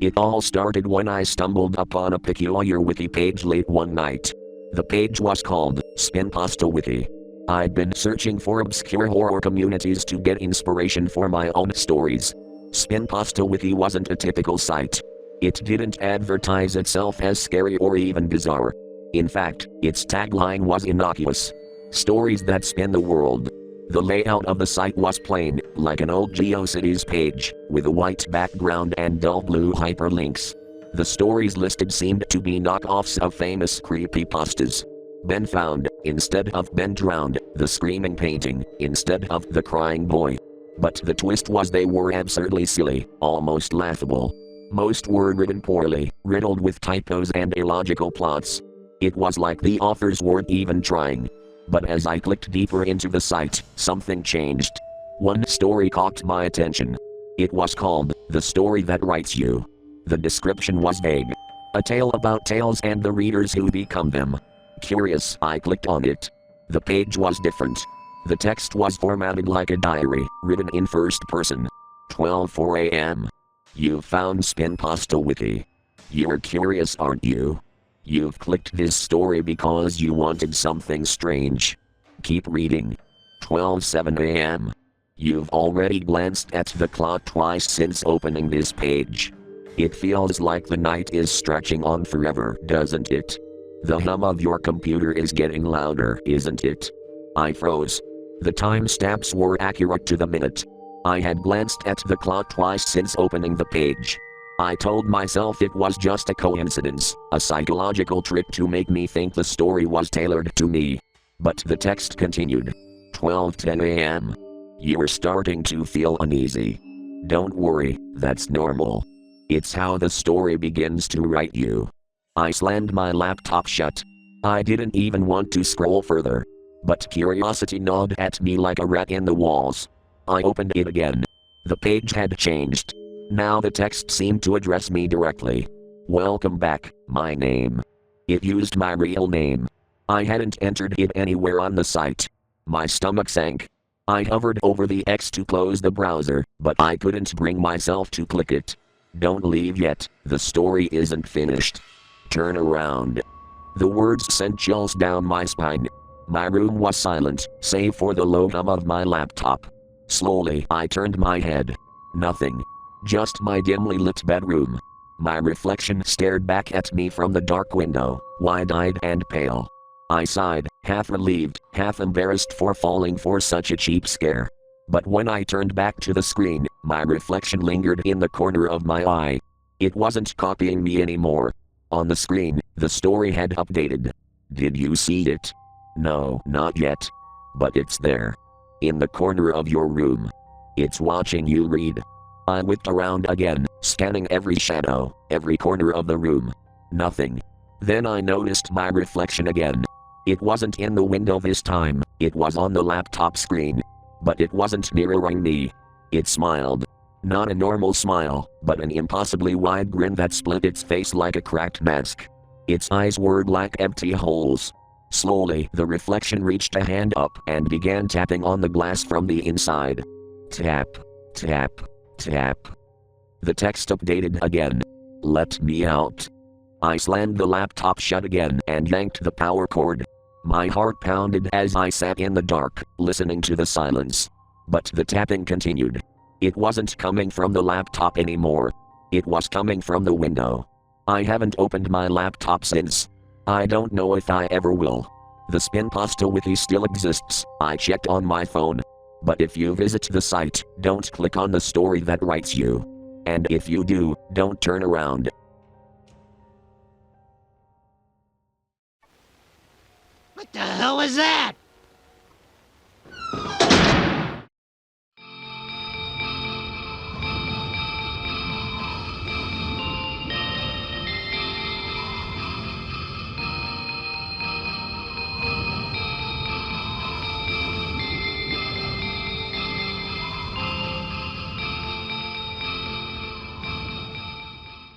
It all started when I stumbled upon a peculiar wiki page late one night. The page was called Spinpasta Wiki. I'd been searching for obscure horror communities to get inspiration for my own stories. Spinpasta Wiki wasn't a typical site. It didn't advertise itself as scary or even bizarre. In fact, its tagline was innocuous. Stories that spin the world. The layout of the site was plain, like an old GeoCities page, with a white background and dull blue hyperlinks. The stories listed seemed to be knockoffs of famous creepypastas. Ben found, instead of Ben drowned, the screaming painting, instead of the crying boy. But the twist was they were absurdly silly, almost laughable. Most were written poorly, riddled with typos and illogical plots. It was like the authors weren't even trying. But as I clicked deeper into the site, something changed. One story caught my attention. It was called The Story That Writes You. The description was vague. A tale about tales and the readers who become them. Curious, I clicked on it. The page was different. The text was formatted like a diary, written in first person. 12:04 a.m. You've found Spinpasta Wiki. You're curious, aren't you? You've clicked this story because you wanted something strange. Keep reading. 12:07 a.m. You've already glanced at the clock twice since opening this page. It feels like the night is stretching on forever, doesn't it? The hum of your computer is getting louder, isn't it? I froze. The timestamps were accurate to the minute. I had glanced at the clock twice since opening the page. I told myself it was just a coincidence, a psychological trick to make me think the story was tailored to me. But the text continued. 12:10 a.m. You're starting to feel uneasy. Don't worry, that's normal. It's how the story begins to write you. I slammed my laptop shut. I didn't even want to scroll further. But curiosity gnawed at me like a rat in the walls. I opened it again. The page had changed. Now the text seemed to address me directly. Welcome back, my name. It used my real name. I hadn't entered it anywhere on the site. My stomach sank. I hovered over the X to close the browser, but I couldn't bring myself to click it. Don't leave yet, the story isn't finished. Turn around. The words sent chills down my spine. My room was silent, save for the low hum of my laptop. Slowly, I turned my head. Nothing. Just my dimly lit bedroom. My reflection stared back at me from the dark window, wide-eyed and pale. I sighed, half relieved, half embarrassed for falling for such a cheap scare. But when I turned back to the screen, my reflection lingered in the corner of my eye. It wasn't copying me anymore. On the screen, the story had updated. Did you see it? No, not yet. But it's there. In the corner of your room. It's watching you read. I whipped around again, scanning every shadow, every corner of the room. Nothing. Then I noticed my reflection again. It wasn't in the window this time, it was on the laptop screen. But it wasn't mirroring me. It smiled. Not a normal smile, but an impossibly wide grin that split its face like a cracked mask. Its eyes were like empty holes. Slowly, the reflection reached a hand up and began tapping on the glass from the inside. Tap, tap, tap. The text updated again. Let me out. I slammed the laptop shut again and yanked the power cord. My heart pounded as I sat in the dark, listening to the silence. But the tapping continued. It wasn't coming from the laptop anymore. It was coming from the window. I haven't opened my laptop since. I don't know if I ever will. The Spinpasta Wiki still exists, I checked on my phone. But if you visit the site, don't click on the story that writes you. And if you do, don't turn around. What the hell was that?